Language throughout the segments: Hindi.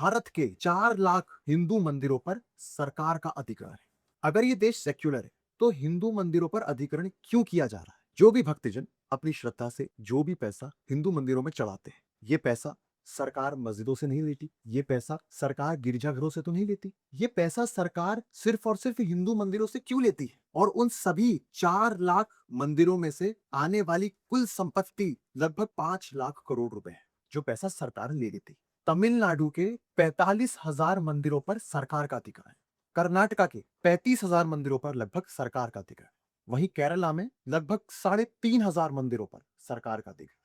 भारत के 4 लाख हिंदू मंदिरों पर सरकार का अधिकार है। अगर ये देश सेक्युलर है, तो हिंदू मंदिरों पर अधिग्रहण क्यों किया जा रहा है? जो भी भक्तजन अपनी श्रद्धा से जो भी पैसा हिंदू मंदिरों में चढ़ाते हैं, ये पैसा सरकार मस्जिदों से नहीं लेती, ये पैसा सरकार गिरजाघरों से तो नहीं लेती, ये पैसा सरकार सिर्फ और सिर्फ हिंदू मंदिरों से क्यों लेती है? और उन सभी 4 लाख मंदिरों में से आने वाली कुल संपत्ति लगभग 5 लाख करोड़ रुपए है, जो पैसा सरकार ले लेती। तमिलनाडु के 45,000 मंदिरों पर सरकार का अधिकार है। कर्नाटका के 35,000 मंदिरों पर लगभग सरकार का अधिकार है। वहीं केरला में लगभग 3,500 मंदिरों पर सरकार का अधिकार है।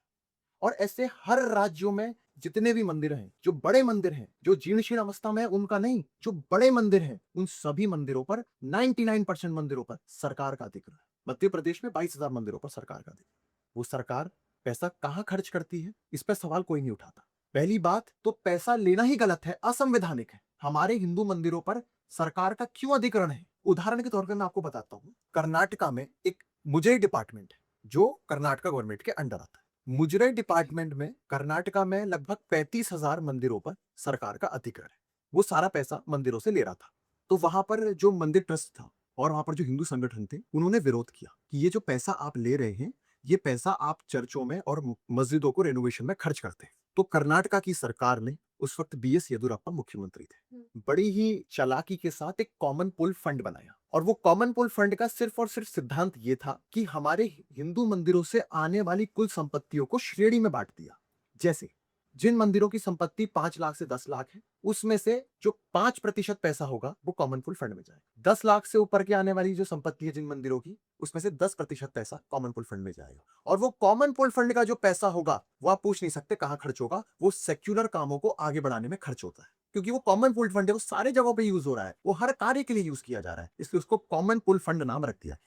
और ऐसे हर राज्यों में जितने भी मंदिर हैं, जो बड़े मंदिर हैं, जो जीर्ण शीर्ण अवस्था में है उनका नहीं, जो बड़े मंदिर हैं, उन सभी मंदिरों पर 99% मंदिरों पर सरकार का अधिकार है। मध्य प्रदेश में 22,000 मंदिरों पर सरकार का अधिकार। वो सरकार पैसा कहां खर्च करती है, इस पर सवाल कोई नहीं उठाता। पहली बात तो पैसा लेना ही गलत है, असंवैधानिक है। हमारे हिंदू मंदिरों पर सरकार का क्यों अधिग्रहण है? उदाहरण के तौर पर मैं आपको बताता हूं। कर्नाटका में एक मुजरे डिपार्टमेंट है, जो कर्नाटका गवर्नमेंट के अंडर आता है। मुजरे डिपार्टमेंट में कर्नाटका में लगभग 35,000 मंदिरों पर सरकार का अधिकार है। वो सारा पैसा मंदिरों से ले रहा था। तो वहां पर जो मंदिर ट्रस्ट था और वहां पर जो हिंदू संगठन थे, उन्होंने विरोध किया कि ये जो पैसा आप ले रहे हैं, ये पैसा आप चर्चों में और मस्जिदों को रेनोवेशन में खर्च करते हैं। तो कर्नाटका की सरकार ने, उस वक्त बीएस येदुरप्पा मुख्यमंत्री थे, बड़ी ही चालाकी के साथ एक कॉमन पुल फंड बनाया। और वो कॉमन पुल फंड का सिर्फ और सिर्फ सिद्धांत ये था कि हमारे हिंदू मंदिरों से आने वाली कुल संपत्तियों को श्रेणी में बांट दिया। जैसे जिन मंदिरों की संपत्ति 5 लाख से 10 लाख है, उसमें से जो 5% पैसा होगा वो कॉमन पुल फंड में जाएगा। 10 लाख से ऊपर के आने वाली जो संपत्ति है जिन मंदिरों की, उसमें से 10% पैसा कॉमन पुल फंड में जाएगा। और वो कॉमन पुल फंड का जो पैसा होगा, वो आप पूछ नहीं सकते कहां खर्च होगा, वो सेक्युलर कामों को आगे बढ़ाने में खर्च होता है। क्योंकि वो कॉमन पुल फंड है, वो सारे जगहों पे यूज हो रहा है, वो हर कार्य के लिए यूज किया जा रहा है, इसलिए उसको कॉमन पुल फंड नाम रख दिया।